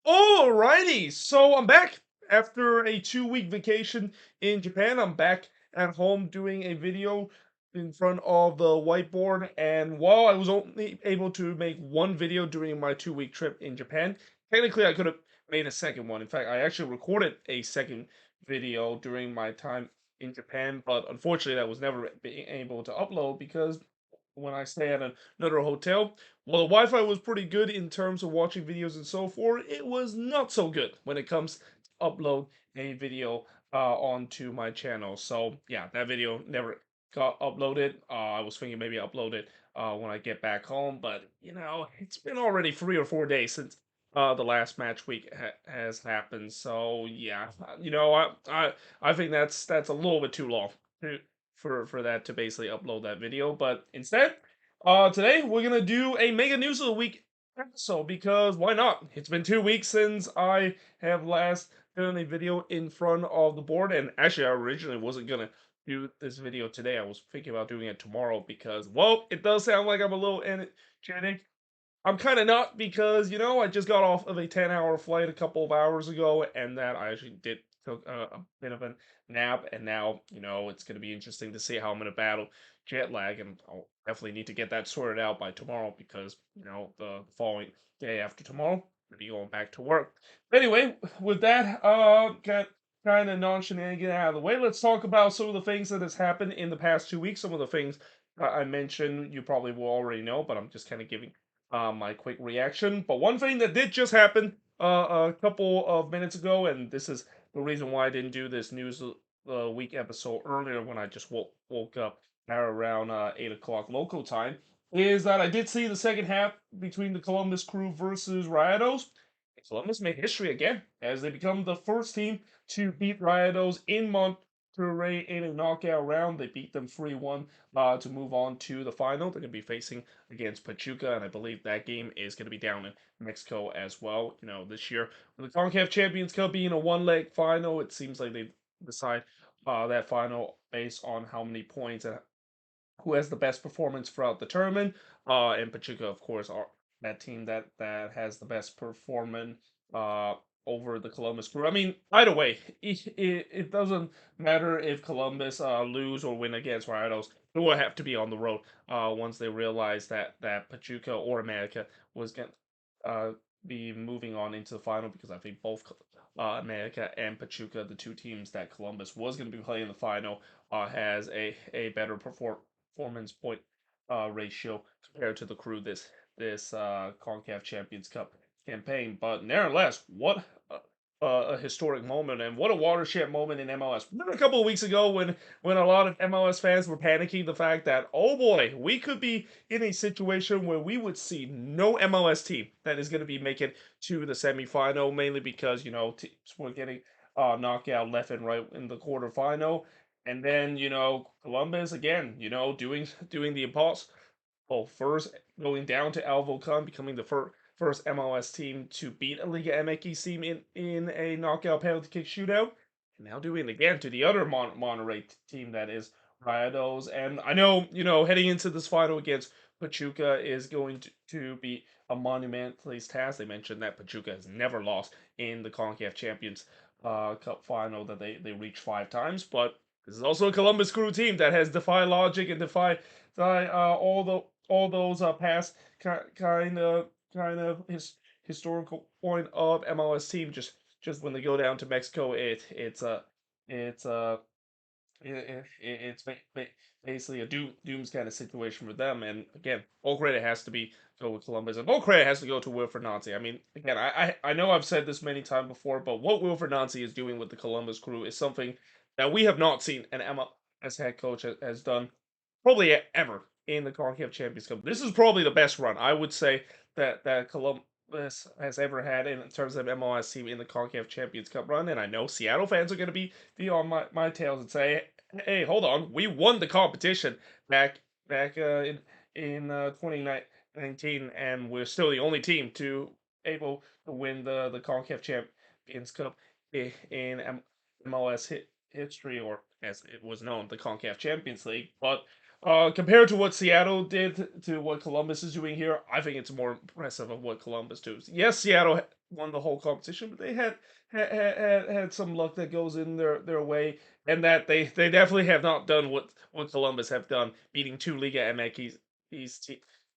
Alrighty, so I'm back after a 2-week vacation in Japan. I'm back at home doing a video in front of the whiteboard. And while I was only able to make one video during my 2-week trip in Japan, technically I could have made a second one. In fact, I actually recorded a second video during my time in Japan, but unfortunately that was never being able to upload because when I stay at another hotel, while the Wi-Fi was pretty good in terms of watching videos and so forth, it was not so good when it comes to upload a video onto my channel. So yeah, that video never got uploaded. I was thinking maybe upload it when I get back home, but it's been already 3 or 4 days since the last match week has happened. So yeah, I think that's a little bit too long for that to basically upload that video. But instead, today we're gonna do a mega news of the week episode because why not? It's been 2 weeks since I have last done a video in front of the board, and actually, I originally wasn't gonna do this video today. I was thinking about doing it tomorrow because, well, it does sound like I'm a little energetic. I'm kind of not because I just got off of a 10-hour flight a couple of hours ago, and that I actually did took a bit of a nap, and now it's going to be interesting to see how I'm going to battle jet lag, and I'll definitely need to get that sorted out by tomorrow because the following day after tomorrow I'll be going back to work. But anyway, with that kind of nonchalant get out of the way, let's talk about some of the things that has happened in the past 2 weeks. Some of the things I mentioned you probably will already know, but I'm just kind of giving my quick reaction. But one thing that did just happen a couple of minutes ago, and this is the reason why I didn't do this news week episode earlier when I just woke up at around 8 o'clock local time, is that I did see the second half between the Columbus Crew versus Rayados. Columbus made history again as they become the first team to beat Rayados in Monterrey in a knockout round. They beat them 3-1 to move on to the final. They're going to be facing against Pachuca, and I believe that game is going to be down in Mexico as well. This year, with the CONCACAF Champions Cup being a one-leg final, it seems like they decide that final based on how many points and who has the best performance throughout the tournament. And Pachuca, of course, are that team that has the best performance uh, over the Columbus Crew. I mean, either way, it doesn't matter if Columbus lose or win against Rayados. They will have to be on the road once they realize that Pachuca or America was going to be moving on into the final, because I think both America and Pachuca, the two teams that Columbus was going to be playing in the final, has a better performance point ratio compared to the Crew this CONCACAF Champions Cup campaign. But nevertheless, what a historic moment, and what a watershed moment in MLS. Remember a couple of weeks ago when a lot of MLS fans were panicking the fact that, oh boy, we could be in a situation where we would see no MLS team that is going to be making to the semifinal, mainly because teams were getting knockout left and right in the quarterfinal. And then, Columbus again, doing the impossible. First going down to Alvo, becoming the first MLS team to beat a Liga MX team in a knockout penalty kick shootout. And now doing it again to the other Monterrey team, that is Rayados. And I know, heading into this final against Pachuca is going to be a monumental task. They mentioned that Pachuca has never lost in the CONCACAF Champions Cup final, that they reached 5 times. But this is also a Columbus Crew team that has defied logic and defied all those past kind of historical point of MLS team. Just when they go down to Mexico, it's basically a dooms kind of situation for them. And again, all credit has to be go with Columbus, and all credit has to go to Wilfred Nancy. I mean, again, I know I've said this many times before, but what Wilfred Nancy is doing with the Columbus Crew is something that we have not seen an MLS head coach has done probably ever in the CONCACAF Champions Cup. This is probably the best run I would say that Columbus has ever had in terms of MLS team in the CONCACAF Champions Cup run. And I know Seattle fans are going to be on my tails and say, hey, hold on, we won the competition back in 2019, and we're still the only team to able to win the CONCACAF Champions Cup in MLS history, or as it was known, the CONCACAF Champions League. But compared to what Seattle did to what Columbus is doing here, I think it's more impressive of what Columbus does. Yes, Seattle won the whole competition, but they had some luck that goes in their way, and that they definitely have not done what Columbus have done, beating two Liga MX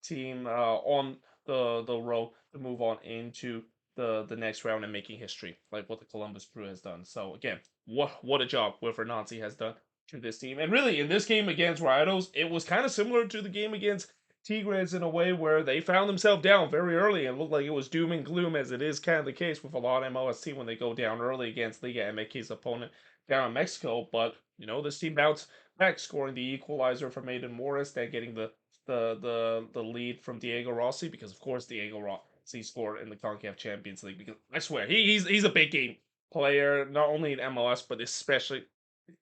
team on the road to move on into the next round and making history, like what the Columbus Crew has done. So again, what a job Wilfred Nancy has done to this team. And really, in this game against Rayados, it was kind of similar to the game against Tigres in a way where they found themselves down very early and looked like it was doom and gloom, as it is kind of the case with a lot of MLS team when they go down early against Liga MX's opponent down in Mexico. But this team bounced back, scoring the equalizer from Aiden Morris, then getting the lead from Diego Rossi, because of course Diego Rossi scored in the CONCACAF Champions League. Because I swear he's a big game player, not only in MLS but especially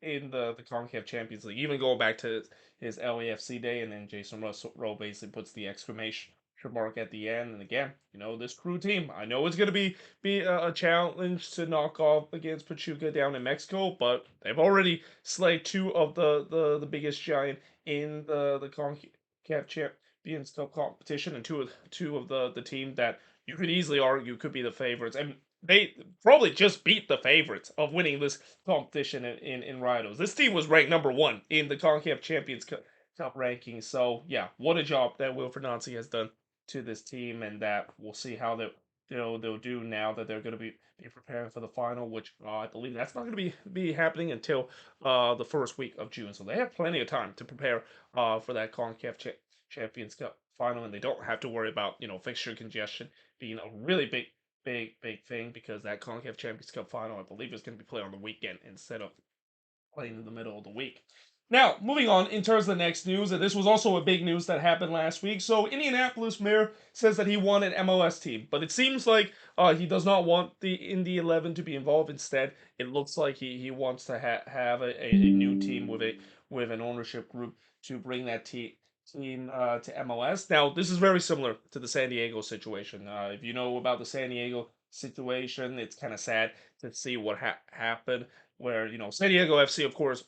in the CONCACAF Champions League. Even going back to his LAFC day, and then Jason Rowe basically puts the exclamation mark at the end. And again, this Crew team, I know it's going to be a challenge to knock off against Pachuca down in Mexico, but they've already slayed two of the biggest giant in the CONCACAF Champions Cup competition, and two of the team that you could easily argue could be the favorites. And they probably just beat the favorites of winning this competition in Rayados. This team was ranked number one in the CONCACAF Champions Cup rankings. So yeah, what a job that Wilfred Nancy has done to this team, and that we'll see how they'll do now that they're going to be preparing for the final, which I believe that's not going to be happening until the first week of June. So they have plenty of time to prepare for that CONCACAF Champions Cup final, and they don't have to worry about fixture congestion being a really big thing, because that CONCACAF Champions Cup final, I believe, is going to be played on the weekend instead of playing in the middle of the week. Now, moving on in terms of the next news, and this was also a big news that happened last week. So, Indianapolis Mayor says that he won an MLS team, but it seems like he does not want the Indy 11 to be involved. Instead, it looks like he wants to have a new team with an ownership group to bring that team to MLS. Now, this is very similar to the San Diego situation. If you know about the San Diego situation, it's kind of sad to see what happened, where San Diego FC, of course,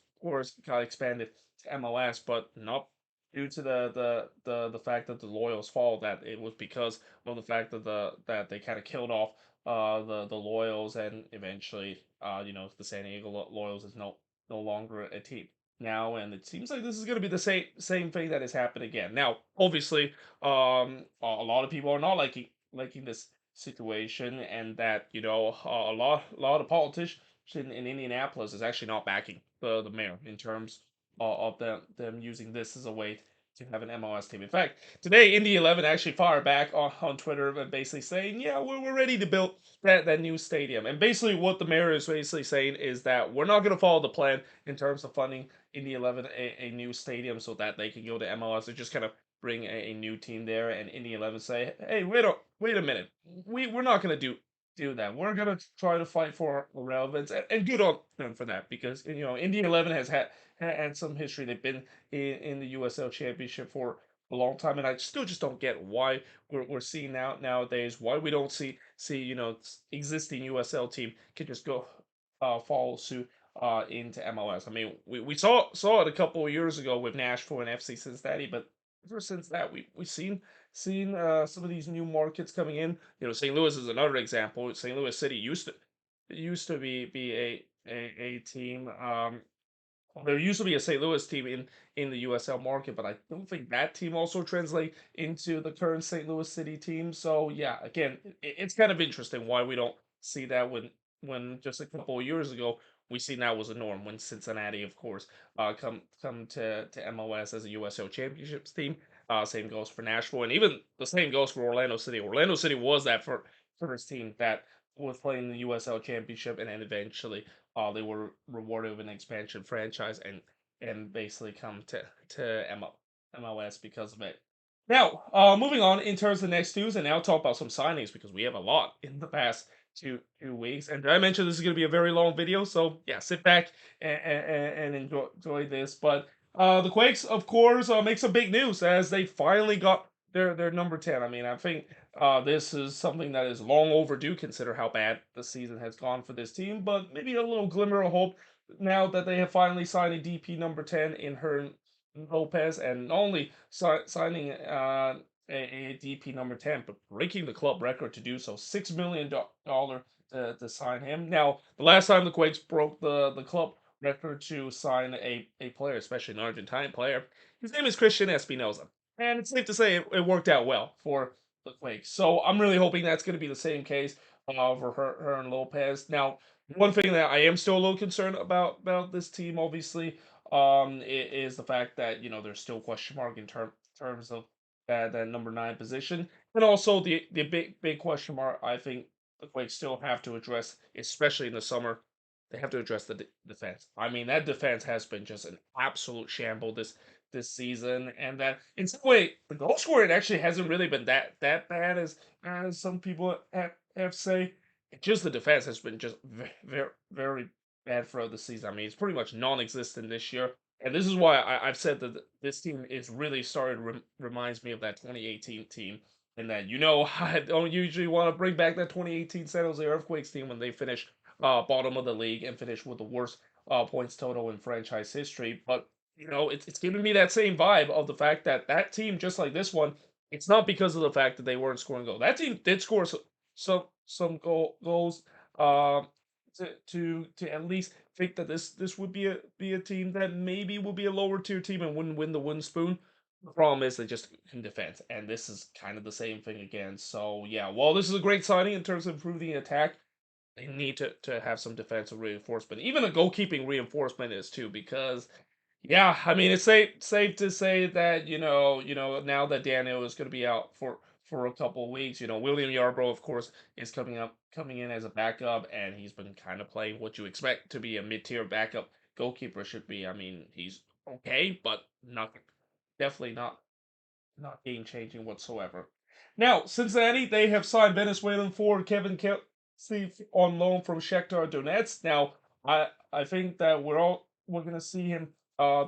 got expanded to MLS, but not due to the fact that the Loyals fall. That it was because of the fact that they kind of killed off the Loyals, and eventually the San Diego Loyals is no longer a team now, and it seems like this is going to be the same thing that has happened again. Now, obviously, a lot of people are not liking this situation, and that a lot of politicians in Indianapolis is actually not backing the mayor in terms of them using this as a way to have an MLS team. In fact, today Indy 11 actually fired back on Twitter and basically saying, yeah, we're ready to build that new stadium. And basically what the mayor is basically saying is that we're not going to follow the plan in terms of funding Indy 11 a new stadium so that they can go to MLS. They're just kind of bring a new team there, and Indy 11 say, hey, wait a minute, we're not going to do that. We're gonna try to fight for relevance, and good on them for that, because Indy 11 has had some history. They've been in the USL Championship for a long time, and I still just don't get why we're seeing nowadays why we don't see existing USL team can just go follow suit into MLS. I mean, we saw it a couple of years ago with Nashville and FC Cincinnati, but ever since that we've seen some of these new markets coming in. St. Louis is another example. St. Louis City used to be a team. There used to be a St. Louis team in the USL market, but I don't think that team also translate into the current St. Louis City team. So yeah, again, it's kind of interesting why we don't see that when just a couple of years ago we seen that was a norm, when Cincinnati, of course, come to MLS as a USL Championships team. Same goes for Nashville, and even the same goes for Orlando City. Orlando City was that first team that was playing the USL Championship, and then eventually they were rewarded with an expansion franchise, and basically come to MLS because of it. Now, moving on in terms of the next news, and now talk about some signings, because we have a lot in the past two weeks. And I mentioned this is going to be a very long video, so yeah, sit back and enjoy this. But the Quakes, of course, make some big news as they finally got their number 10. I mean, I think this is something that is long overdue, consider how bad the season has gone for this team, but maybe a little glimmer of hope now that they have finally signed a DP number 10 in Hernan Lopez, and not only signing DP number 10, but breaking the club record to do so. $6 million to sign him. Now, the last time the Quakes broke the club record to sign a player, especially an Argentine player, his name is Christian Espinoza. And it's safe to say it worked out well for the Quakes. So I'm really hoping that's going to be the same case for her and Lopez. Now, one thing that I am still a little concerned about this team, obviously, is the fact that there's still question mark in terms of that number 9 position, and also the big question mark I think the Quakes still have to address, especially in the summer. They have to address the defense. I mean, that defense has been just an absolute shamble this season, and that in some way the goal scoring actually hasn't really been that bad as some people have say. It's just the defense has been just very bad throughout the season. I mean, it's pretty much non-existent this year. And this is why I've said that this team is really started reminds me of that 2018 team, and that I don't usually want to bring back that 2018 San Jose Earthquakes team when they finished bottom of the league and finished with the worst points total in franchise history. But it's giving me that same vibe of the fact that that team, just like this one, it's not because of the fact that they weren't scoring goals. That team did score some goals. Um, to at least think that this would be a team that maybe will be a lower tier team and wouldn't win the wooden spoon. The problem is they just can defend, and this is kind of the same thing again. So yeah, while this is a great signing in terms of improving the attack, they need to have some defensive reinforcement. Even a goalkeeping reinforcement is too, because yeah, I mean it's safe to say that now that Daniel is going to be out for a couple of weeks, William Yarbrough, of course, is coming in as a backup, and he's been kind of playing what you expect to be a mid tier backup goalkeeper should be. I mean, he's okay, but not definitely not game changing whatsoever. Now, Cincinnati, they have signed Venezuelan forward Kevin Kelsey on loan from Shakhtar Donetsk. Now, I think that we're gonna see him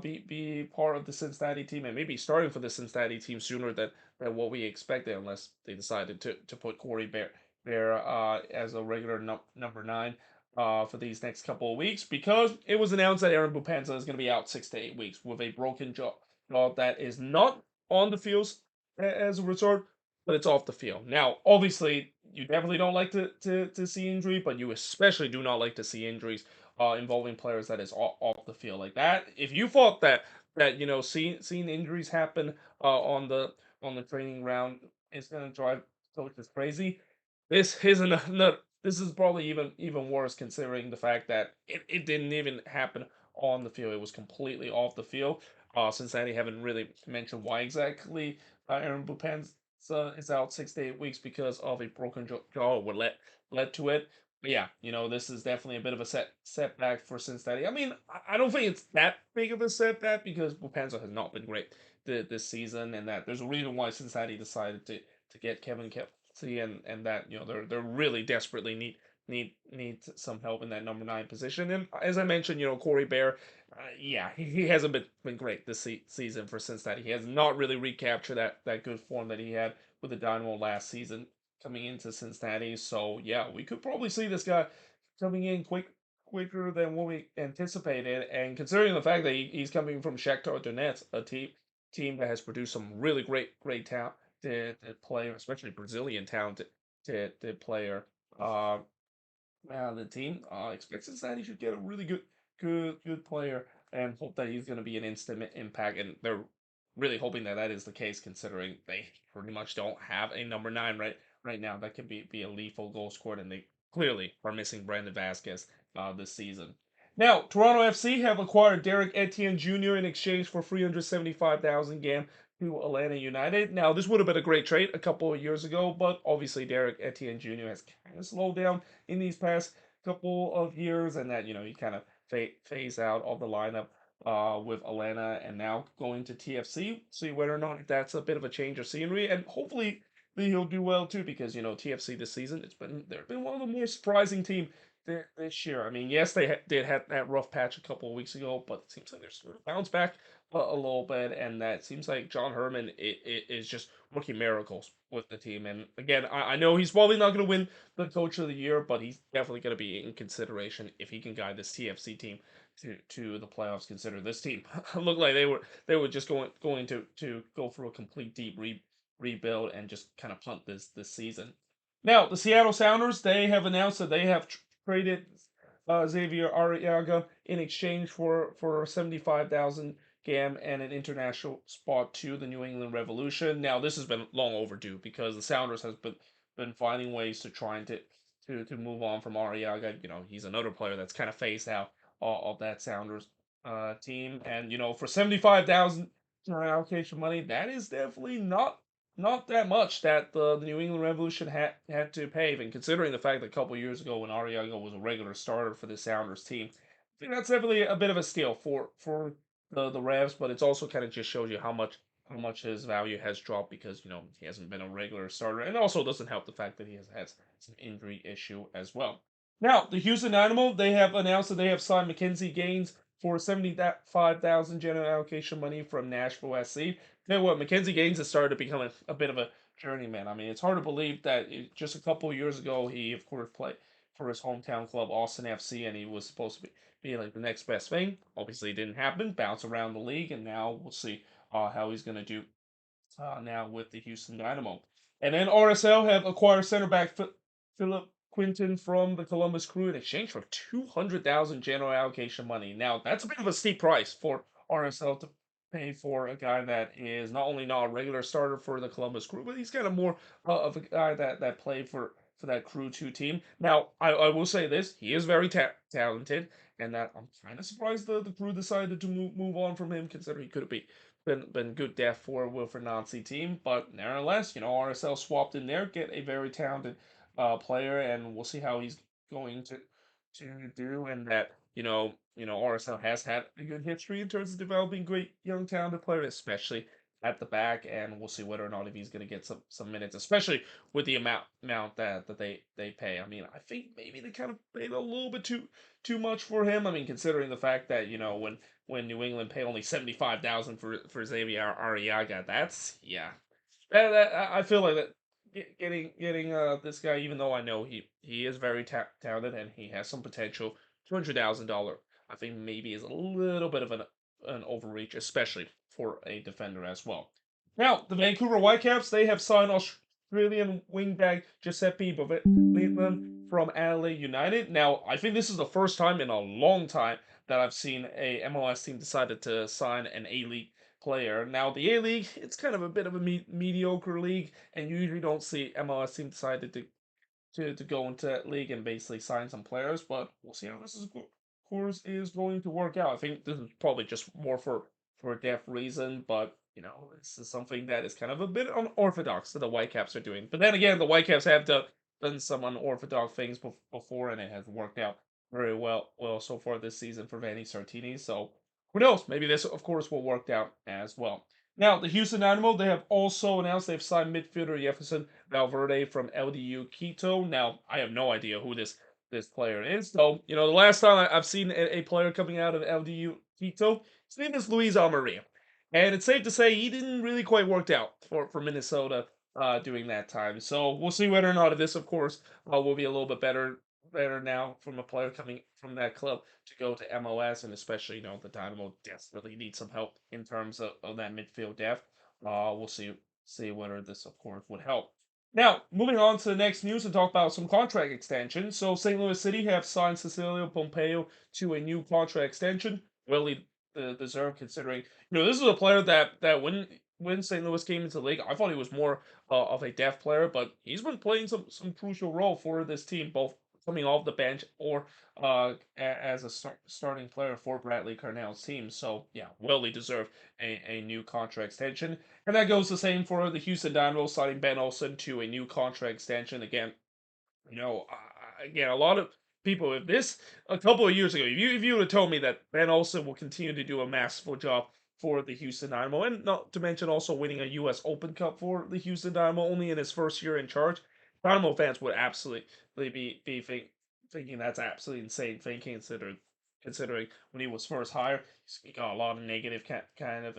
be part of the Cincinnati team and maybe starting for the Cincinnati team sooner than what we expected, unless they decided to put Corey Bear as a regular number 9 for these next couple of weeks, because it was announced that Aaron Bupenza is going to be out 6 to 8 weeks with a broken jaw that is not on the fields as a result, but it's off the field. Now, obviously, you definitely don't like to see injury, but you especially do not like to see injuries involving players that is off the field like that. If you thought that seeing injuries happen on the training ground is going to drive coaches crazy, this is probably even worse, considering the fact that it didn't even happen on the field. It was completely off the field. Cincinnati haven't really mentioned why exactly Aaron Bupenza is out 6 to 8 weeks because of a broken jaw, or what led to it. But yeah, this is definitely a bit of a setback for Cincinnati. I mean, I don't think it's that big of a setback because Bupenza has not been great this season, and that there's a reason why Cincinnati decided to get Kevin Kelsey, and that they're really desperately need some help in that number 9 position. And as I mentioned, Corey Bear, yeah, he hasn't been great this season for Cincinnati. He has not really recaptured that good form that he had with the Dynamo last season coming into Cincinnati. So yeah, we could probably see this guy coming in quicker than what we anticipated. And considering the fact that he's coming from Shakhtar Donetsk, a team that has produced some really great talent to player, especially Brazilian talent to player. Uh, the team expects Cincinnati should get a really good player, and hope that he's going to be an instant impact. And they're really hoping that that is the case, considering they pretty much don't have a number 9 right now that can be a lethal goal scorer, and they clearly are missing Brandon Vasquez this season. Now, Toronto FC have acquired Derek Etienne Jr. in exchange for 375,000 GAM to Atlanta United. Now, this would have been a great trade a couple of years ago, but obviously Derek Etienne Jr. has kind of slowed down in these past couple of years, and that he kind of phase out of the lineup with Atlanta, and now going to TFC. See whether or not that's a bit of a change of scenery, and hopefully he'll do well too, because TFC this season they've been one of the more surprising team this year. I mean, yes, they did have that rough patch a couple of weeks ago, but it seems like they're sort of bounced back a little bit, and that seems like John Herman is just working miracles with the team. And again, I know he's probably not going to win the Coach of the Year, but he's definitely going to be in consideration if he can guide this TFC team to the playoffs. Consider this team looked like they were just going to go through a complete deep rebuild and just kind of punt this season. Now, the Seattle Sounders, they have announced that they have traded Xavier Arriaga in exchange for 75,000 GAM and an international spot to the New England Revolution. Now, this has been long overdue because the Sounders has been finding ways to try and to move on from Arriaga. He's another player that's kind of phased out of that Sounders team, and for 75,000 allocation money, that is definitely not that much that the New England Revolution had to pay, and considering the fact that a couple years ago when Arriaga was a regular starter for the Sounders team, I think that's definitely a bit of a steal for the Revs, but it's also kind of just shows you how much his value has dropped because he hasn't been a regular starter, and also doesn't help the fact that he has had some injury issue as well. Now, the Houston Dynamo, they have announced that they have signed Mackenzie Gaines for 75,000 general allocation money from Nashville SC. Tell you what, Mackenzie Gaines has started to become a bit of a journeyman. I mean, it's hard to believe that just a couple of years ago, he, of course, played for his hometown club, Austin FC, and he was supposed to be like the next best thing. Obviously, it didn't happen. Bounce around the league, and now we'll see how he's going to do now with the Houston Dynamo. And then RSL have acquired center back Philip Quinton from the Columbus Crew in exchange for 200,000 general allocation money. Now, that's a bit of a steep price for RSL to pay for a guy that is not only not a regular starter for the Columbus Crew, but he's kind of more of a guy that played for that Crew 2 team. Now, I will say this, he is very talented, and that I'm kind of surprised the Crew decided to move on from him, considering he could have been good depth for a Wilfred Nancy team, but nevertheless, RSL swapped in there, get a very talented player, and we'll see how he's going to do. And that RSL has had a good history in terms of developing great young talented players, especially at the back, and we'll see whether or not if he's going to get some minutes, especially with the amount that they pay. I mean, I think maybe they kind of paid a little bit too much for him. I mean, considering the fact that when New England pay only 75,000 for Xavier Arriaga, that's yeah. I feel like that getting this guy, even though I know he is very talented and he has some potential, $200,000 I think maybe is a little bit of an overreach, especially for a defender as well. Now the Vancouver Whitecaps, they have signed Australian wingback Giuseppe Bavitman from Adelaide United. Now I think this is the first time in a long time that I've seen a MLS team decided to sign an A League player. Now, the A League, it's kind of a bit of a mediocre league, and you usually don't see MLS team decided to go into that league and basically sign some players. But we'll see how this course is going to work out. I think this is probably just more for a depth reason, but this is something that is kind of a bit unorthodox that the Whitecaps are doing. But then again, the Whitecaps have done some unorthodox things before, and it has worked out very well so far this season for Vanni Sartini. So who knows? Maybe this, of course, will work out as well. Now, the Houston Dynamo, they have also announced they've signed midfielder Jefferson Valverde from LDU Quito. Now, I have no idea who this player is. So, the last time I've seen a player coming out of LDU Quito, his name is Luis Almeria. And it's safe to say he didn't really quite work out for Minnesota during that time. So we'll see whether or not this, of course, will be a little bit better now from a player coming from that club to go to MLS, and especially the Dynamo desperately need some help in terms of that midfield depth. We'll see whether this, of course, would help. Now, moving on to the next news and talk about some contract extension. So, St. Louis City have signed Cecilio Pompeo to a new contract extension. Really deserved, considering this is a player that when St. Louis came into the league, I thought he was more of a depth player, but he's been playing some crucial role for this team, both coming off the bench or as a starting player for Bradley Carnell's team. So yeah, well he deserved a new contract extension, and that goes the same for the Houston Dynamo signing Ben Olsen to a new contract extension. Again, again, a lot of people, if this a couple of years ago, if you would have told me that Ben Olsen will continue to do a masterful job for the Houston Dynamo, and not to mention also winning a U.S. Open Cup for the Houston Dynamo only in his first year in charge, Dynamo fans would absolutely thinking that's absolutely insane thinking, considering when he was first hired, he got a lot of negative kind of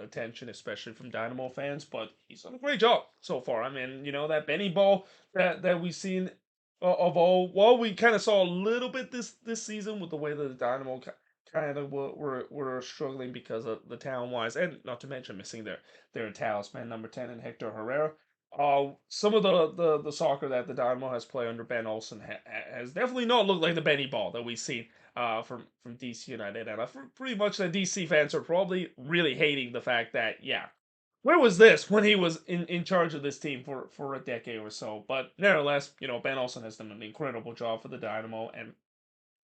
attention, especially from Dynamo fans. But he's done a great job so far. I mean, that Benny ball that we've seen of all. Well, we kind of saw a little bit this season with the way that the Dynamo kind of were struggling because of the talent wise, and not to mention missing their talisman number 10 and Hector Herrera. Some of the soccer that the Dynamo has played under Ben Olsen has definitely not looked like the Benny Ball that we've seen from DC United, and pretty much the DC fans are probably really hating the fact that yeah, where was this when he was in charge of this team for a decade or so? But nevertheless, Ben Olsen has done an incredible job for the Dynamo, and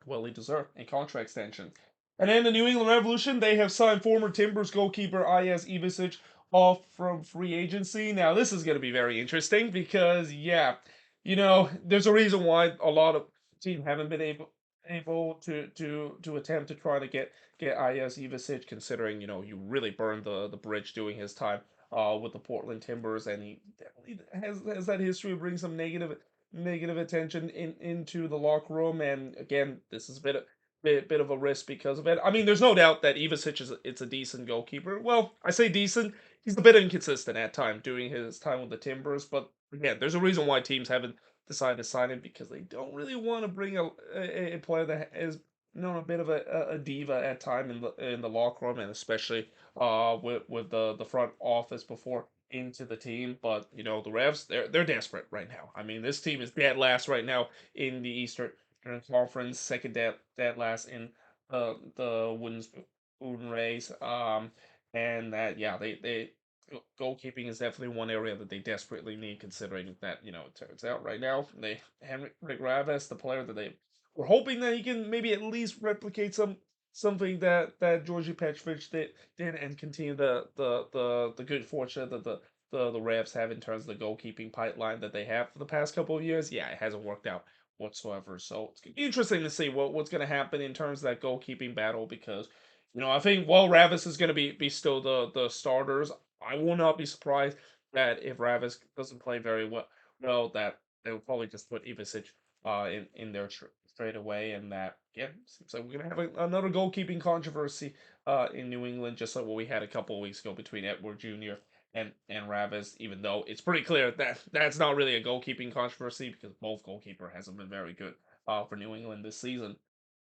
well, he deserved a contract extension. And then the New England Revolution, they have signed former Timbers goalkeeper Ijas Ivicic off from free agency. Now, this is going to be very interesting because, yeah, there's a reason why a lot of teams haven't been able to attempt to try to get Ijas Ivicic, considering you really burned the bridge doing his time with the Portland Timbers, and he definitely has that history of bringing some negative attention into the locker room. And again, this is a bit of a risk because of it. I mean, there's no doubt that Ivasic it's a decent goalkeeper. Well, I say decent. He's a bit inconsistent at times during his time with the Timbers, but again, there's a reason why teams haven't decided to sign him, because they don't really want to bring a player that is a bit of a diva at time in the locker room, and especially with the front office before into the team. But the Revs, they're desperate right now. I mean, this team is dead last right now in the Eastern Conference, second dead last in the women's Wooden Rays. And that, yeah, they goalkeeping is definitely one area that they desperately need, considering that it turns out right now they Henrik Raves, the player that they were hoping that he can maybe at least replicate something that Georgi Petrovic did, and continue the good fortune that the Revs have in terms of the goalkeeping pipeline that they have for the past couple of years. Yeah, it hasn't worked out whatsoever. So it's gonna be interesting to see what's going to happen in terms of that goalkeeping battle, because I think while Ravis is going to be still the starters, I will not be surprised that if Ravis doesn't play very well, that they will probably just put Ivicic in there straight away, and that yeah, seems like we're gonna have another goalkeeping controversy in New England, just like what we had a couple of weeks ago between Edward Jr. and Ravis. Even though it's pretty clear that that's not really a goalkeeping controversy, because both goalkeeper hasn't been very good for New England this season.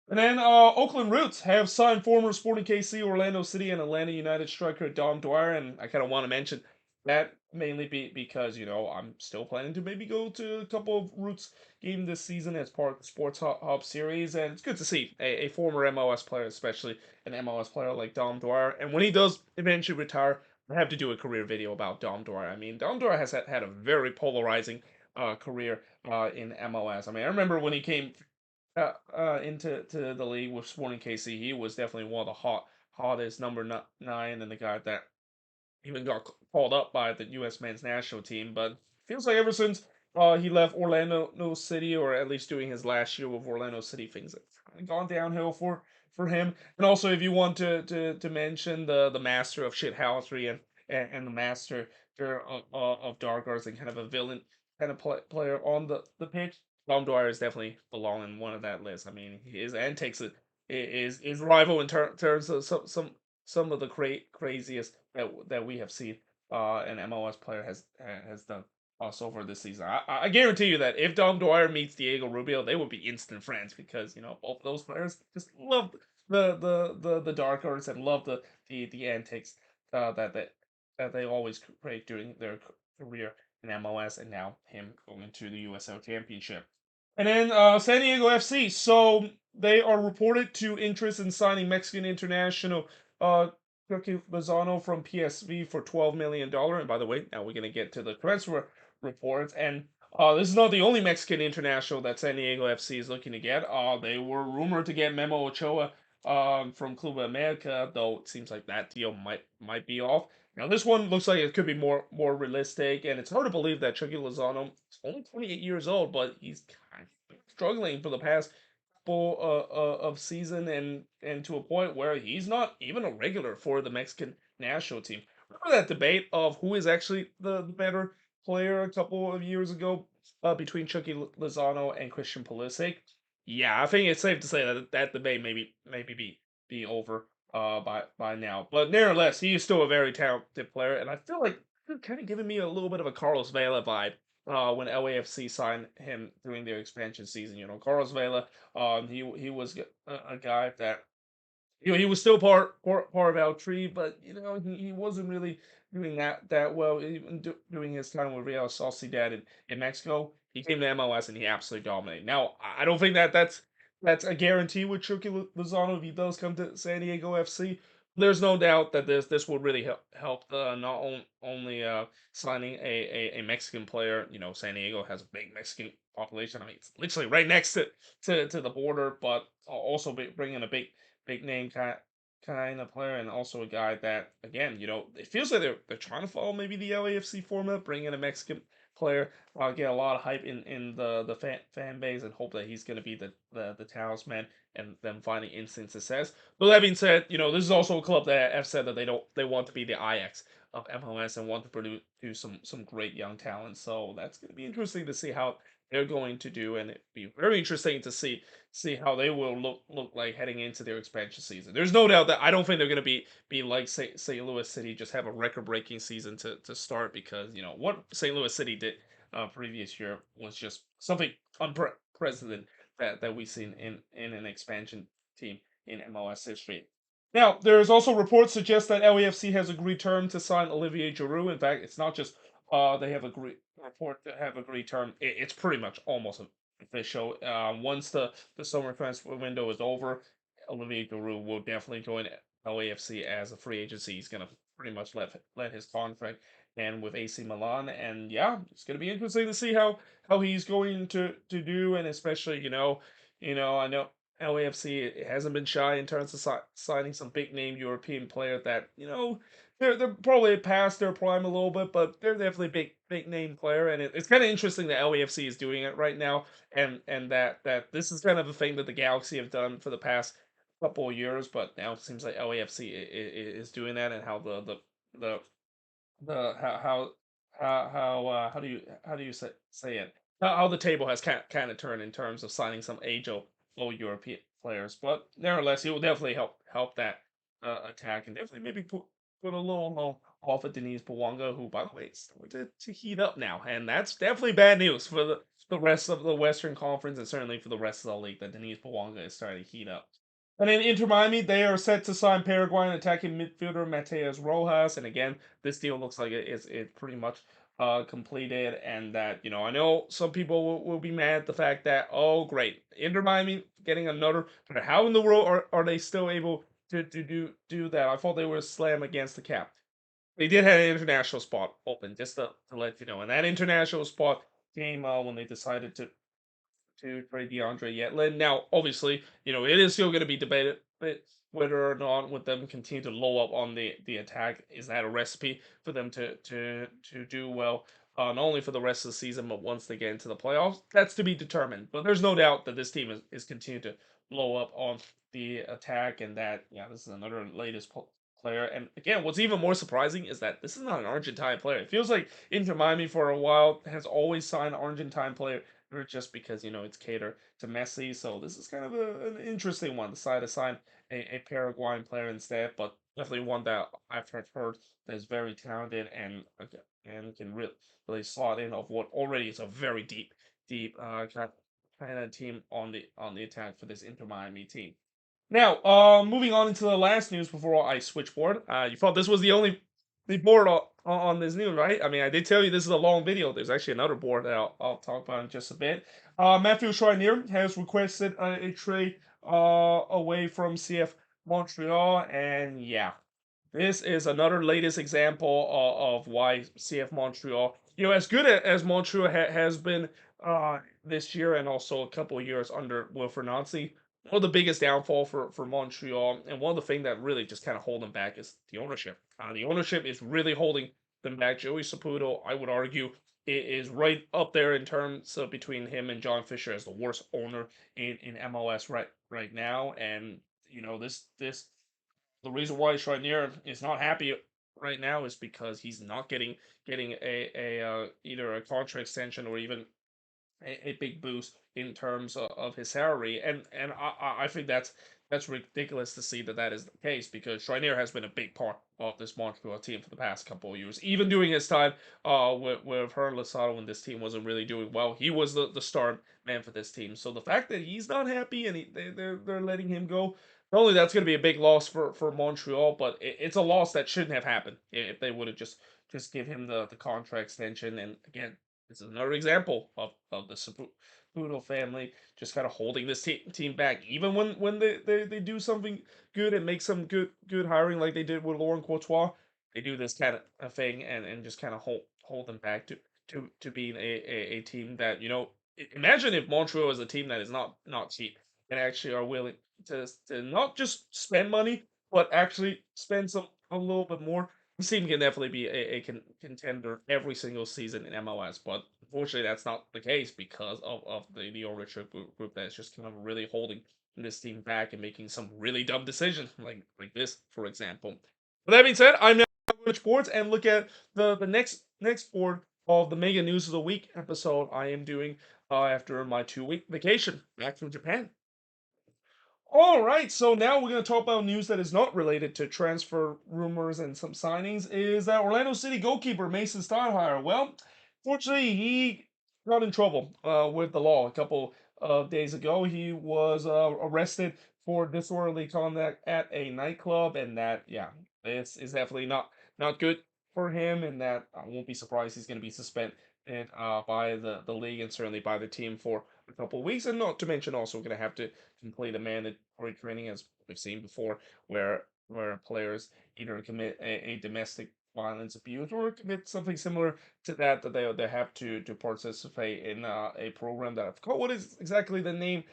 And then Oakland Roots have signed former Sporting KC, Orlando City, and Atlanta United striker Dom Dwyer, and I kind of want to mention that mainly because I'm still planning to maybe go to a couple of Roots games this season as part of the Sports Hub series, and it's good to see a former MLS player, especially an MLS player like Dom Dwyer. And when he does eventually retire, I have to do a career video about Dom Dwyer. I mean, Dom Dwyer has had a very polarizing career in MLS. I mean, I remember when he came into the league with Sporting KC, he was definitely one of the hottest number nine, and the guy that even got called up by the U.S. men's national team. But feels like ever since he left Orlando City, or at least doing his last year with Orlando City, things have kind of gone downhill for him. And also, if you want to mention the master of shithousery, and the master of dark arts, and kind of a villain kind of player on the pitch, Tom Dwyer is definitely belong in one of that list. I mean, his antics is rival in terms of some of the craziest that we have seen an MLS player has done so far this season. I guarantee you that if Dom Dwyer meets Diego Rubio, they would be instant friends, because both those players just love the dark arts, and love the antics that they always create during their career in MLS, and now him going to the USL Championship. And then San Diego FC. So they are reported to interest in signing Mexican international Turkey Lozano from PSV for $12 million. And by the way, now we're gonna get to the transfer reports. And this is not the only Mexican international that San Diego FC is looking to get. They were rumored to get Memo Ochoa from Club America, though it seems like that deal might be off. Now this one looks like it could be more realistic, and it's hard to believe that Chucky Lozano is only 28 years old, but he's kind of struggling for the past couple of season, and to a point where he's not even a regular for the Mexican national team. Remember that debate of who is actually the better player a couple of years ago between Chucky Lozano and Christian Pulisic? Yeah, I think it's safe to say that that debate maybe be over by now. But nevertheless, he is still a very talented player, and I feel like he's kind of giving me a little bit of a Carlos Vela vibe when LAFC signed him during their expansion season. Carlos Vela, he was a guy that He was still part of our tree, but he wasn't really doing that well. Even doing his time with Real Sociedad in Mexico, he came to MLS and he absolutely dominated. Now I don't think that's a guarantee with Chucky Lozano if he does come to San Diego FC. There's no doubt that this would really help not only signing a Mexican player. San Diego has a big Mexican population. I mean, it's literally right next to the border, but also bringing a big name kind of player, and also a guy that, again, it feels like they're trying to follow maybe the LAFC format, bring in a Mexican player, get a lot of hype in the fan base, and hope that he's going to be the talisman and them finding instant success. But that being said, this is also a club that have said that they want to be the Ajax of MLS and want to produce some great young talent. So that's going to be interesting to see how they're going to do, and it'd be very interesting to see how they will look like heading into their expansion season. There's no doubt that I don't think they're going to be like St. Louis City, just have a record breaking season to start, because what St. Louis City did previous year was just something unprecedented that we've seen in an expansion team in MLS history. Now, there's also reports suggest that LAFC has agreed term to sign Olivier Giroud. In fact, it's not just they have agreed report to have agreed term. It's pretty much almost official. Once the summer transfer window is over, Olivier Giroud will definitely join LAFC as a free agency. He's gonna pretty much let his contract end with AC Milan, and yeah, it's gonna be interesting to see how he's going to do, and especially I know LAFC hasn't been shy in terms of signing some big name European player that they're probably past their prime a little bit, but they're definitely big name player, and it's kind of interesting that LAFC is doing it right now, and that this is kind of a thing that the Galaxy have done for the past couple of years, but now it seems like LAFC is doing that, and how the the how do you say it? How the table has kind of turned in terms of signing some age-old European players, but nevertheless, he will definitely help that attack, and definitely maybe put a little off of Denise Bawanga, who, by the way, is starting to heat up now, and that's definitely bad news for the rest of the Western Conference, and certainly for the rest of the league, that Denise Bawanga is starting to heat up. And in Inter Miami, they are set to sign Paraguayan attacking midfielder Mateus Rojas. And again, this deal looks like it's pretty much completed. And that, I know some people will be mad at the fact that, oh, great, Inter Miami getting another. But how in the world are they still able to do that? I thought they were slam against the cap. They did have an international spot open, just to let you know. And that international spot came when they decided to trade DeAndre Yedlin. Now, obviously, it is still going to be debated whether or not with them continue to low up on the attack, is that a recipe for them to do well, not only for the rest of the season, but once they get into the playoffs. That's to be determined. But there's no doubt that this team is continuing to low up on the attack, and that, yeah, this is another latest player. And again, what's even more surprising is that this is not an Argentine player. It feels like Inter Miami for a while has always signed Argentine player, or just because it's cater to Messi. So this is kind of an interesting one. Decide to sign a Paraguayan player instead, but definitely one that I've heard that is very talented, and can really slot in of what already is a very deep kind of team on the attack for this Inter Miami team. Now, moving on into the last news before I switch board. You thought this was the only the board on this news, right? I mean, I did tell you this is a long video. There's actually another board that I'll talk about in just a bit. Matthew Charnier has requested a trade away from CF Montreal, and yeah, this is another latest example of why CF Montreal, as good as Montreal has been this year, and also a couple of years under Wilfred Nancy, one of the biggest downfall for Montreal, and one of the things that really just kind of hold them back, is the ownership. The ownership is really holding them back. Joey Saputo, I would argue, is right up there in terms of between him and John Fisher as the worst owner in MLS right now. And this the reason why Charnier is not happy right now is because he's not getting a either a contract extension, or even a big boost in terms of his salary, and I think that's ridiculous to see that that is the case because Schreiner has been a big part of this Montreal team for the past couple of years. Even during his time with her Losado when this team wasn't really doing well, he was the star man for this team. So the fact that he's not happy and they're letting him go, not only that's going to be a big loss for Montreal, but it's a loss that shouldn't have happened if they would have just give him the contract extension. And again, this is another example of the Saputo family just kind of holding this team back, even when they do something good and make some good hiring like they did with Laurent Courtois. They do this kind of thing and just kind of hold them back to being a team that imagine if Montreal is a team that is not cheap and actually are willing to not just spend money but actually spend some a little bit more. This team can definitely be a contender every single season in MLS, but unfortunately that's not the case because of the ownership group that's just kind of really holding this team back and making some really dumb decisions like this, for example. With that being said, I'm now going to sports and look at the next board of the Mega News of the Week episode I am doing after my 2 week vacation back from Japan. All right, so now we're going to talk about news that is not related to transfer rumors and some signings. Is that Orlando City goalkeeper Mason Steinheier? Well, fortunately, he got in trouble with the law a couple of days ago. He was arrested for disorderly conduct at a nightclub, and that, yeah, this is definitely not good for him. And that I won't be surprised he's going to be suspended by the league and certainly by the team for a couple of weeks. And not to mention, also going to have to complete a mandatory training, as we've seen before, where players either commit a domestic violence abuse or commit something similar to that they have to participate in a program that I forgot what is exactly the name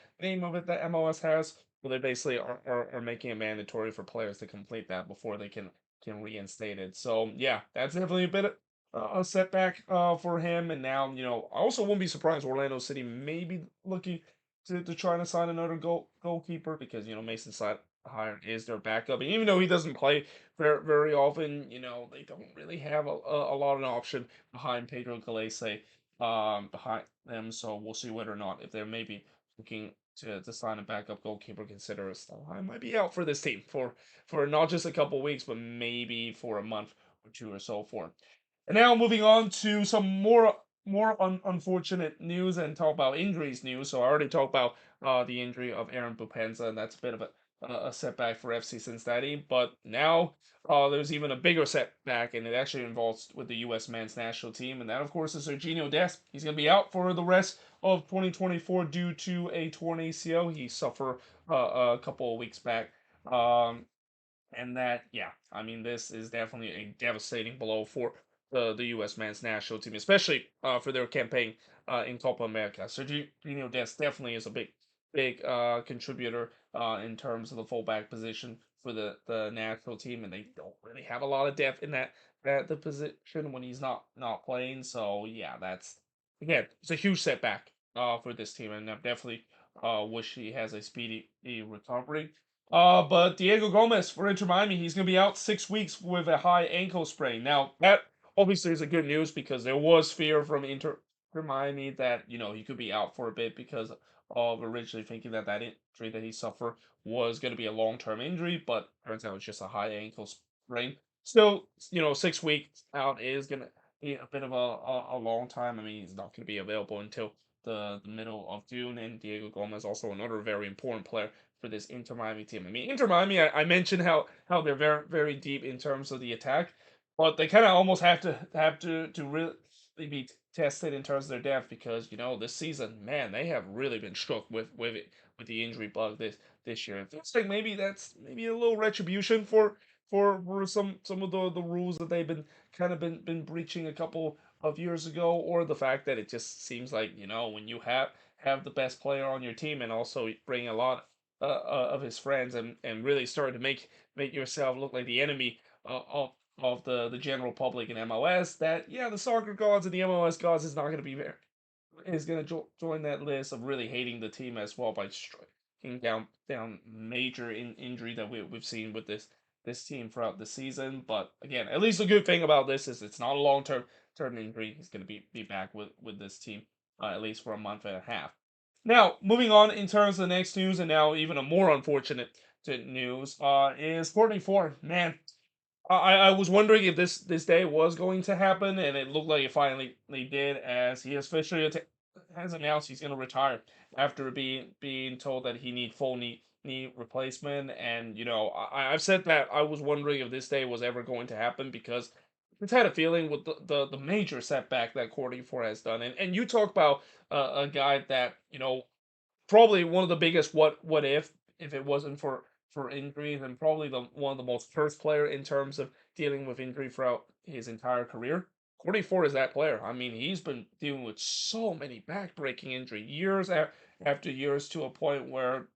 of it that MLS has. Well, they basically are making it mandatory for players to complete that before they can reinstate it. So yeah, that's definitely a bit a setback for him. And now, I also won't be surprised Orlando City may be looking to try to sign another goalkeeper because Mason Hire is their backup, and even though he doesn't play very often, they don't really have a lot of option behind Pedro Galese behind them. So we'll see whether or not if they're maybe looking to sign a backup goalkeeper. Consider I might be out for this team for not just a couple weeks, but maybe for a month or two or so for. And now moving on to some more unfortunate news and talk about injuries news. So I already talked about the injury of Aaron Bupenza, and that's a bit of a setback for FC Cincinnati. But now there's even a bigger setback, and it actually involves with the U.S. men's national team, and that of course is Serginho Dest. He's going to be out for the rest of 2024 due to a torn ACL he suffered a couple of weeks back. And that, yeah, I mean, this is definitely a devastating blow for the U.S. men's national team, especially for their campaign in Copa America. Sergio Dest definitely is a big contributor in terms of the fullback position for the national team, and they don't really have a lot of depth in that the position when he's not playing. So yeah, that's again, it's a huge setback for this team, and I definitely wish he has a speedy recovery. But Diego Gomez for Inter Miami, he's going to be out 6 weeks with a high ankle sprain. Now, that obviously is a good news because there was fear from Inter Miami that, he could be out for a bit because of originally thinking that injury that he suffered was going to be a long-term injury, but turns out it's just a high ankle sprain. Still, 6 weeks out is going to be a bit of a long time. I mean, he's not going to be available until the middle of June, and Diego Gomez also another very important player for this Inter Miami team. I mean, Inter Miami, I mentioned how they're very deep in terms of the attack, but they kind of almost have to really be tested in terms of their depth because this season, man, they have really been struck with the injury bug this year. It feels like maybe that's maybe a little retribution for some of the rules that they've been breaching a couple of years ago, or the fact that it just seems like when you have the best player on your team and also bring a lot of his friends and really started to make yourself look like the enemy of the general public in MLS. That yeah, the soccer gods and the MLS gods is not going to be there. Is going to join that list of really hating the team as well by striking down major injury that we've seen with this team throughout the season. But again, at least the good thing about this is it's not a long term injury. He's going to be back with this team at least for a month and a half. Now, moving on in terms of the next news, and now even a more unfortunate news, is Courtney Ford. Man, I was wondering if this day was going to happen, and it looked like it finally did, as he officially has announced he's going to retire after being told that he need full knee replacement. And I've said that I was wondering if this day was ever going to happen because it's had a feeling with the major setback that Courtney Ford has done, and you talk about a guy that probably one of the biggest what if it wasn't for injuries, and probably the one of the most cursed player in terms of dealing with injury throughout his entire career. Courtney Ford is that player. I mean, he's been dealing with so many back-breaking injury years after years, to a point where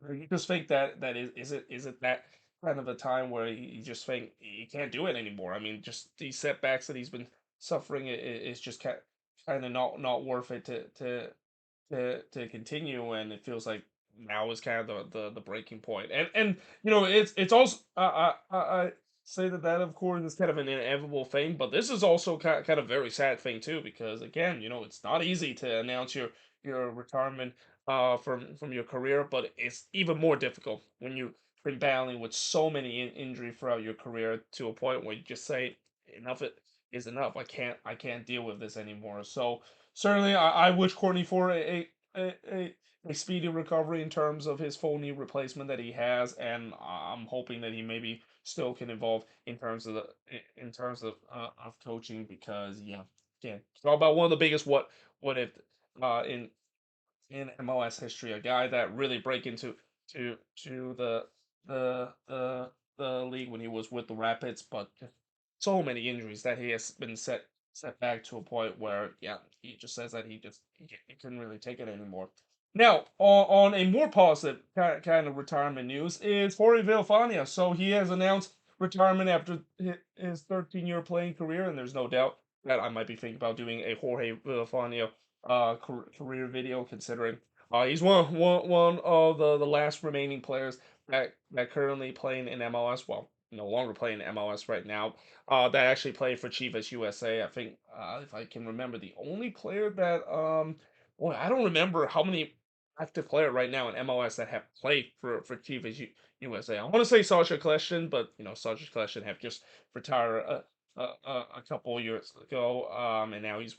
you just think that is it that kind of a time where you just think he can't do it anymore. I mean, just these setbacks that he's been suffering is just kind of not worth it to continue, and it feels like now is kind of the breaking point. And it's also I say that of course is kind of an inevitable thing, but this is also kind of very sad thing too, because again, it's not easy to announce your retirement from your career, but it's even more difficult when you've been battling with so many injury throughout your career, to a point where you just say enough it is enough. I can't deal with this anymore. So certainly, I wish Courtney for a speedy recovery in terms of his full knee replacement that he has, and I'm hoping that he maybe still can evolve in terms of of coaching, because yeah, it's all about one of the biggest what if in MLS history, a guy that really break into to the league when he was with the Rapids, but so many injuries that he has been set back to a point where he just says that he couldn't really take it anymore. Now, on a more positive kind of retirement news is Jorge Villafania. So he has announced retirement after his 13-year playing career, and there's no doubt that I might be thinking about doing a Jorge Villafania career video, considering he's one of the last remaining players that currently playing in MLS. Well, no longer playing in MLS right now. That actually played for Chivas USA. I think, if I can remember, the only player that boy, I don't remember how many active player right now in MLS that have played for Chivas USA. I want to say Sasha Kleshin, but Sasha Kleshin have just retired a couple years ago, and now he's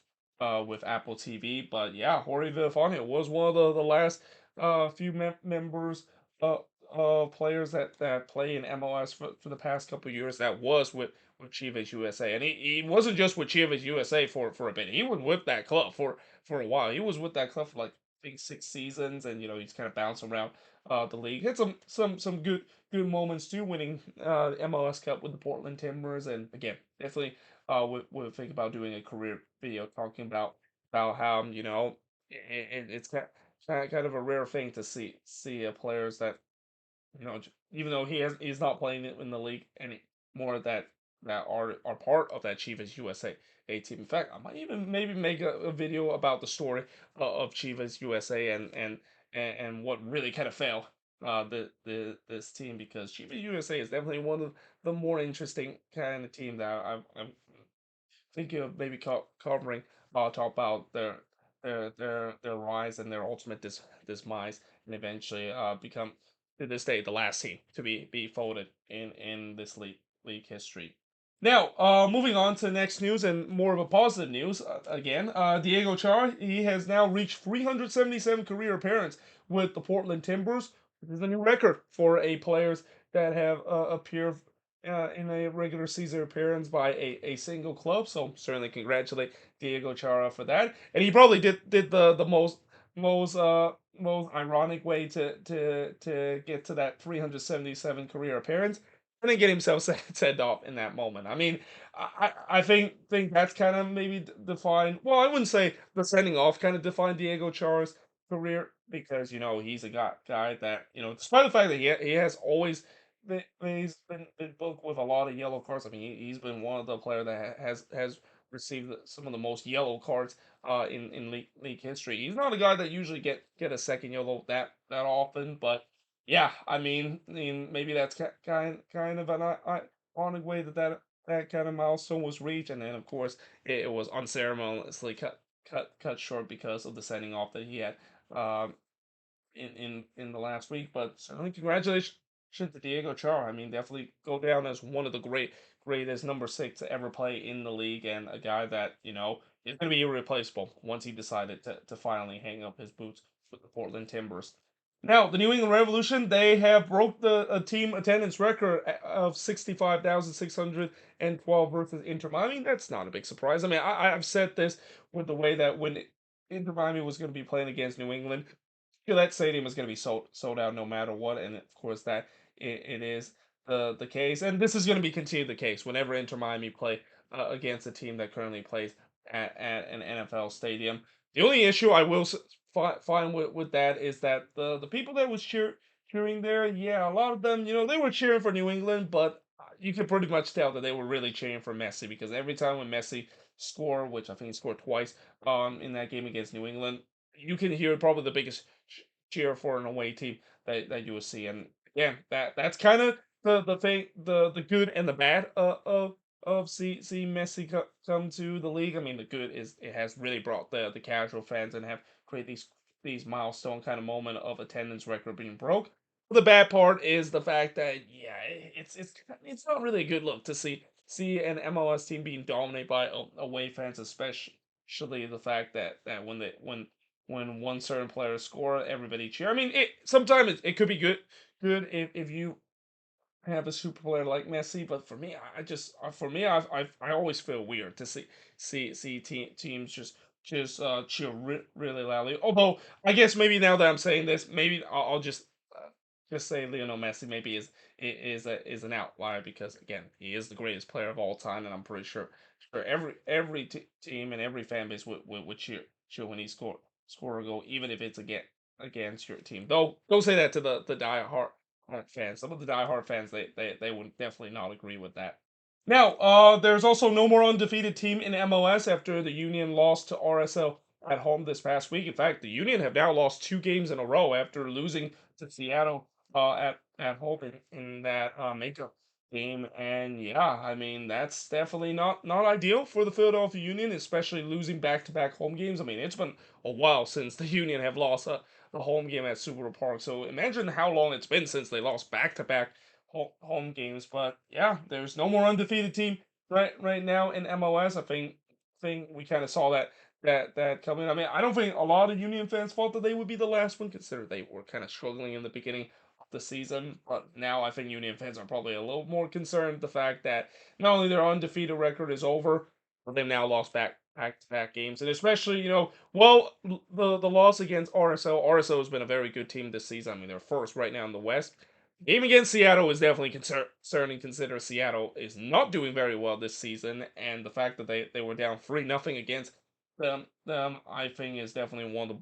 with Apple TV. But yeah, Jorge Villafania was one of the last few members uh, players that play in MLS for the past couple years, that was with Chivas USA. And he wasn't just with Chivas USA for a bit. He was with that club for a while. He was with that club for like I think 6 seasons, and he's kind of bounced around the league. Had some good moments too, winning the MLS Cup with the Portland Timbers, and again, definitely would think about doing a career video talking about how it's kind of a rare thing to see players that even though he's not playing it in the league anymore, that are part of that Chivas USA team. In fact, I might even maybe make a video about the story of Chivas USA, and what really kind of failed this team, because Chivas USA is definitely one of the more interesting kind of team that I'm thinking of maybe covering. Talk about their rise and their ultimate demise, and eventually become, to this day, the last team to be folded in this league history. Now, moving on to the next news, and more of a positive news again. Diego Chara, he has now reached 377 career appearances with the Portland Timbers, which is a new record for a players that have appeared in a regular season appearance by a single club. So certainly congratulate Diego Chara for that. And he probably did the most ironic way to get to that 377 career appearance, and then get himself sent off in that moment. I mean, I think that's kind of maybe defined. Well, I wouldn't say the sending off kind of defined Diego Chara's career, because he's a guy that, despite the fact that he has always he's been booked with a lot of yellow cards. I mean, he's been one of the player that has received some of the most yellow cards in league history. He's not a guy that usually get a second yellow that often, but yeah, I mean maybe that's kind of an ironic way that kind of milestone was reached, and then of course it was unceremoniously cut short because of the sending off that he had. Um, in the last week. But certainly congratulations to Diego Char. I mean, definitely go down as one of the greatest number 6 to ever play in the league, and a guy that is going to be irreplaceable once he decided to finally hang up his boots with the Portland Timbers. Now, the New England Revolution, they have broke the team attendance record of 65,612 versus Inter Miami. That's not a big surprise. I mean, I've said this with the way that when Inter Miami was going to be playing against New England, that stadium is going to be sold out no matter what, and of course that it is the case, and this is going to be continued the case whenever Inter Miami play against a team that currently plays at an NFL stadium. The only issue I will find with that is that the people that was cheering there, yeah, a lot of them, they were cheering for New England, but you could pretty much tell that they were really cheering for Messi because every time when Messi scored, which I think he scored twice in that game against New England, you can hear probably the biggest cheer for an away team that you will see. And again, that's kind of the thing, the good and the bad of seeing Messi come to the league. I mean, the good is it has really brought the casual fans and have created these milestone kind of moment of attendance record being broke. The bad part is the fact that yeah, it's not really a good look to see an MLS team being dominated by away fans, especially the fact that when one certain player score, everybody cheer. I mean, sometimes it could be good if you have a super player like Messi, but for me, I just for me, I always feel weird to see teams just cheer really loudly. Although I guess maybe now that I'm saying this, maybe I'll just say Lionel Messi maybe is an outlier because again he is the greatest player of all time, and I'm pretty sure every team and every fan base would cheer when he score a goal, even if it's against your team. Though don't say that to the diehard fans. Some of the diehard fans they would definitely not agree with that. Now, there's also no more undefeated team in MLS after the Union lost to RSL at home this past week. In fact, the Union have now lost 2 games in a row after losing to Seattle at home in that makeup game. And yeah, I mean that's definitely not ideal for the Philadelphia Union, especially losing back-to-back home games. I mean it's been a while since the Union have lost a home game at Super Park. So imagine how long it's been since they lost back-to-back home games. But yeah, there's no more undefeated team right now in MLS. I think we kind of saw that coming. I mean, I don't think a lot of Union fans thought that they would be the last one, considering they were kind of struggling in the beginning of the season. But now I think Union fans are probably a little more concerned the fact that not only their undefeated record is over, but they've now lost back games, and especially the loss against RSL. RSL has been a very good team this season. I mean, they're first right now in the West. Game against Seattle is definitely concerning. Consider Seattle is not doing very well this season, and the fact that they were down 3-0 against them, I think is definitely one of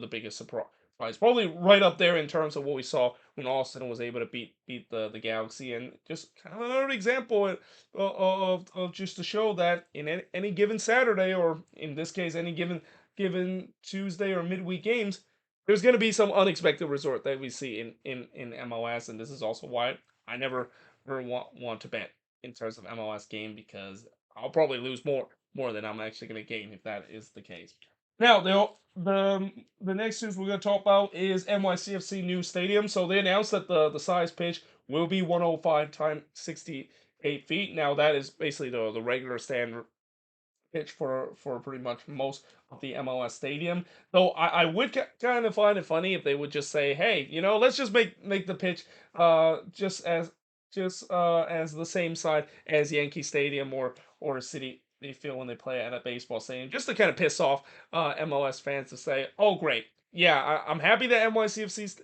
the biggest surprise. Probably right up there in terms of what we saw when Austin was able to beat the Galaxy, and just kind of another example of just to show that in any given Saturday, or in this case, any given Tuesday or midweek games, there's going to be some unexpected resort that we see in MLS, and this is also why I never want to bet in terms of MLS game because I'll probably lose more than I'm actually going to gain if that is the case. Now, the next news we're going to talk about is NYCFC new stadium. So they announced that the size pitch will be 105 times 68 feet. Now that is basically the regular standard pitch for pretty much most of the MLS stadium. Though I would kind of find it funny if they would just say, hey, let's just make the pitch just as the same side as Yankee Stadium or City they feel when they play at a baseball stadium, just to kind of piss off MLS fans to say, oh great, yeah, I'm happy that NYCFC's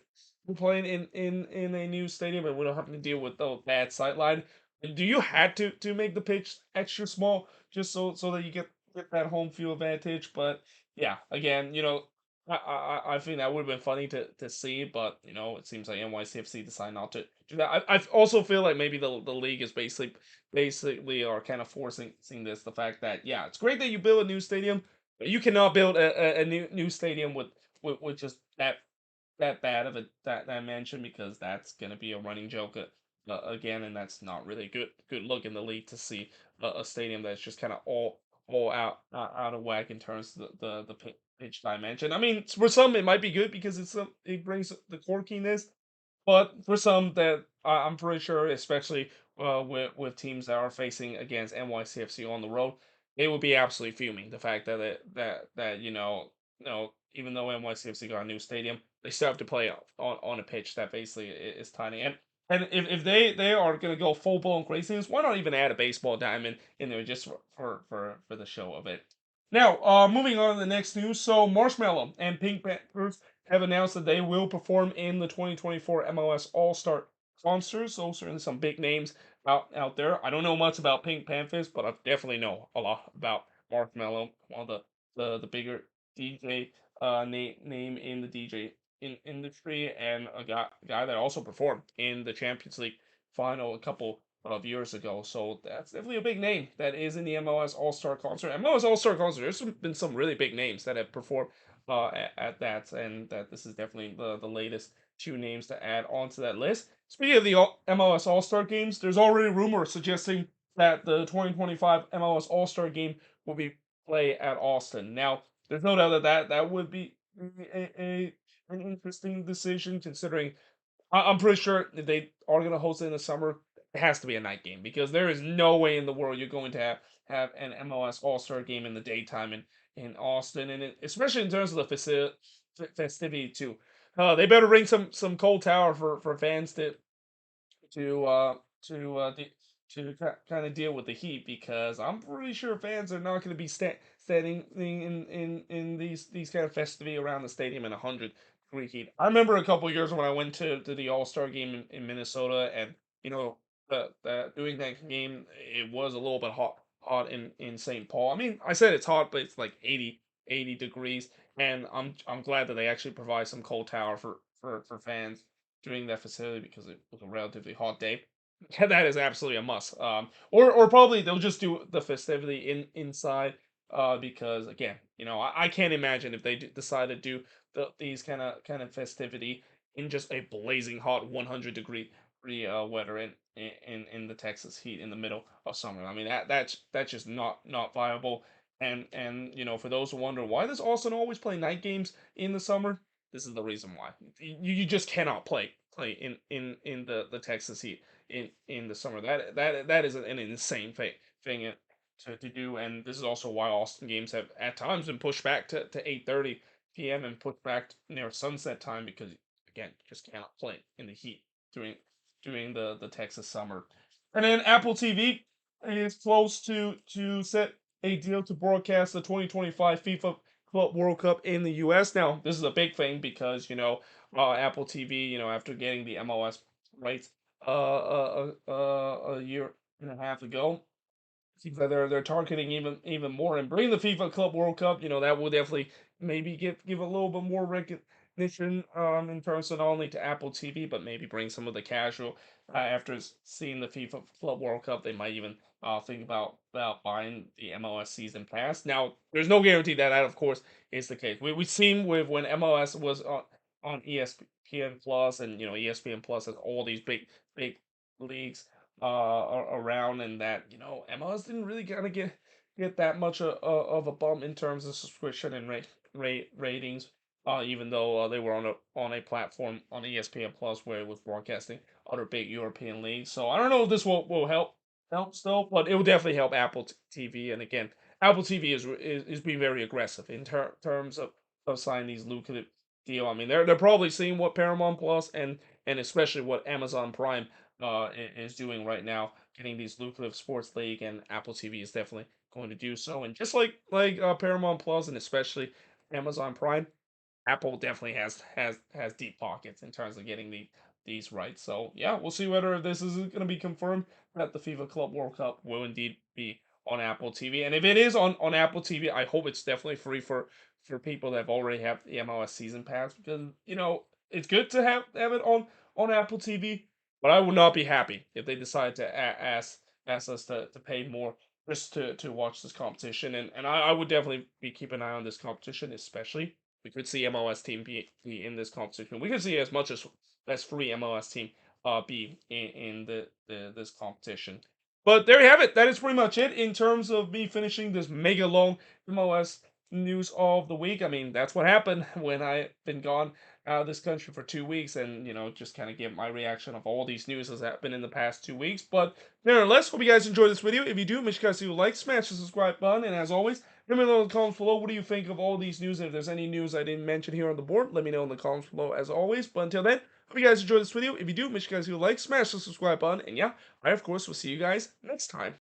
playing in a new stadium and we don't have to deal with the bad sightline. Do you had to make the pitch extra small just so that you get that home field advantage? But yeah, again, I think that would have been funny to see, but it seems like NYCFC decided not to do that. I also feel like maybe the league is basically are kind of forcing seeing this the fact that yeah, it's great that you build a new stadium, but you cannot build a new stadium with just that bad of a that dimension because that's gonna be a running joke again, and that's not really good look in the league to see a stadium that's just kind of all out of whack in terms of the pitch dimension. I mean, for some it might be good because it brings the quirkiness, but for some that I'm pretty sure, especially with teams that are facing against NYCFC on the road, they would be absolutely fuming. The fact that even though NYCFC got a new stadium, they still have to play on a pitch that basically is tiny. And if they are gonna go full blown craziness, why not even add a baseball diamond in there just for the show of it? Now, moving on to the next news. So, Marshmallow and Pink Panthers have announced that they will perform in the 2024 MLS All Star Concerts. Those are some big names out there. I don't know much about Pink Panthers, but I definitely know a lot about Marshmallow, one of the bigger DJ name in the DJ industry, and a guy that also performed in the Champions League final a couple of years ago. So that's definitely a big name that is in the MLS All Star Concert. MLS All Star Concert. Been some really big names that have performed at that, and that this is definitely the latest two names to add onto that list. Speaking of the MLS All Star games, there's already rumors suggesting that the 2025 MLS All Star game will be played at Austin. Now, there's no doubt that would be an interesting decision considering I'm pretty sure if they are going to host it in the summer, it has to be a night game because there is no way in the world you're going to have an MLS All Star game in the daytime in Austin, and especially in terms of the festivity too. They better bring some cold tower for fans to uh to uh de- to kind of deal with the heat because I'm pretty sure fans are not going to be standing in these kind of festivity around the stadium in 100-degree heat. I remember a couple years when I went to the All Star game in Minnesota, and you know doing that game, it was a little bit hot in St. Paul. I mean, I said it's hot, but it's like 80 degrees, and I'm glad that they actually provide some cold tower for fans during that facility because it was a relatively hot day. Yeah, that is absolutely a must. Or probably they'll just do the festivity inside. Because again, I can't imagine if they decide to do these kind of festivity in just a blazing hot 100-degree weather in the Texas heat in the middle of summer. I mean that's just not viable. And for those who wonder why does Austin always play night games in the summer, this is the reason why. You just cannot play in the Texas heat in the summer. That is an insane thing to do, and this is also why Austin games have at times been pushed back to 8:30 p.m. and pushed back near sunset time because again, you just cannot play in the heat during the Texas summer. And then Apple TV is close to set a deal to broadcast the 2025 FIFA Club World Cup in the U.S. Now, this is a big thing because Apple TV, after getting the MLS rights a year and a half ago, seems like they're targeting even more and bringing the FIFA Club World Cup. That will definitely maybe give a little bit more recognition in terms of not only to Apple TV but maybe bring some of the casual after seeing the FIFA Club World Cup, they might even think about buying the MLS season pass. Now, there's no guarantee that of course is the case. We've seen with when MLS was on ESPN Plus, and ESPN Plus has all these big leagues around, and that MLS didn't really kind of get that much of a bump in terms of subscription and ratings. Even though they were on a platform on ESPN Plus where it was broadcasting other big European leagues. So I don't know if this will help still, but it will definitely help Apple TV. And again, Apple TV is being very aggressive in terms of signing these lucrative deal. I mean, they're probably seeing what Paramount Plus and especially what Amazon Prime is doing right now, getting these lucrative sports league, and Apple TV is definitely going to do so. And just like Paramount Plus and especially Amazon Prime, Apple definitely has deep pockets in terms of getting these rights. So yeah, we'll see whether this is going to be confirmed that the FIFA Club World Cup will indeed be on Apple TV. And if it is on Apple TV, I hope it's definitely free for people that already have the MLS season pass because it's good to have it on Apple TV. But I would not be happy if they decide to ask us to pay more just to watch this competition. And I would definitely be keeping an eye on this competition, especially we could see MLS team be in this competition. We could see as much as free MLS team be in the this competition. But there you have it. That is pretty much it in terms of me finishing this mega long MLS news of the week. I mean, that's what happened when I've been gone out of this country for 2 weeks, and just kind of give my reaction of all these news that's happened in the past 2 weeks. But nevertheless, hope you guys enjoyed this video. If you do, make sure you guys do like, smash the subscribe button, and as always, let me know in the comments below what do you think of all these news, and if there's any news I didn't mention here on the board, let me know in the comments below as always. But until then, hope you guys enjoyed this video. If you do, make sure you guys do like, smash the subscribe button, and yeah, I of course will see you guys next time.